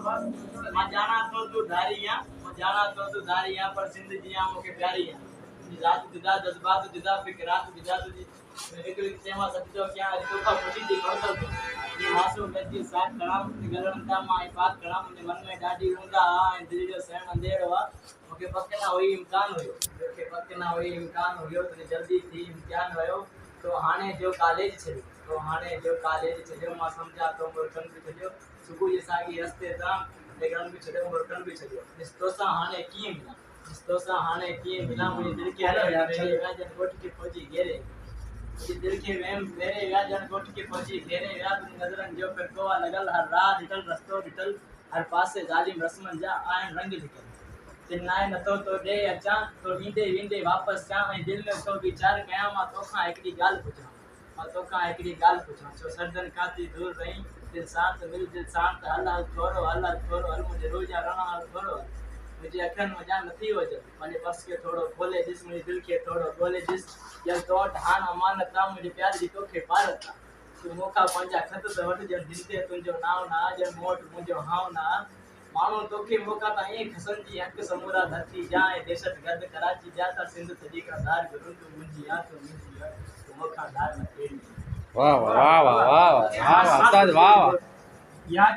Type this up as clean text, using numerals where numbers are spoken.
मैं जाना तो तू धारियां, मैं जाना तो तू धारियां पर सिंध जियां मुके प्यारियां जात जुदा जज्बात जुदा फिक्रात जुदा तुझी एक तेमा सत्यो क्या तो का मुझी दी करतो ये मासूम व्यक्ति साथ कलाम गलनता माई बात कलाम ने मन में डाडी ऊंदा आ दिल जो सहन अंधेरवा मुके पक्के ना होई इम्कान होयो के पक्के ना होई इम्कान होयो तो जल्दी थी इम्तिहान होयो तो हाने जो कॉलेज छे तो हाने जो कॉलेज छे जो मा समझा तो मोर कन भी छयो सुबह ये सागी रस्ते ता लेकिन भी छयो मोर कन भी छयो इस तोसा हाने की मिला इस तोसा हाने की मिला मुझे दिल के मेरे राजन कोट की फौजी घेरे मुझे दिल के मेरे राजन कोट की फौजी घेरे याद नजरन जो फिर कोवा लगल हर राह निकल रस्तो निकल हर पास से जालिम रस्मन जा आयन रंग निकल चिन्नाए न तो दे अचा तो हींदे वींदे वापस चा ऐं दिल में तो विचार कया मां तोखां हिकड़ी ॻाल्हि पुछां मां तोखां हिकड़ी ॻाल्हि पुछां छो सरदन खाती दूर रही दिल शांत मिल दिल शांत हल हल थोरो हल मुझे रोजा रण हल थोरो मुझे अखन में जान नथी वजल माने बस के थोड़ो खोले जिस मुझे दिल के थोड़ो खोले जिस जल तोट हान अमानत मुझे प्यार जी तोखे पारत तू मोखा पंजा खत तो वट जन दिल ते तुंजो नाव ना जन मोट मुंजो हाव ना मानो तोखे मोका ता एक खसन जी हक समूरा धरती जाए देशत गद कराची जाता सिंध तजी का दार गुरु तू मुंजी या तो मोका दार न तेरी वाह वाह वाह वाह वाह वाह वाह वाह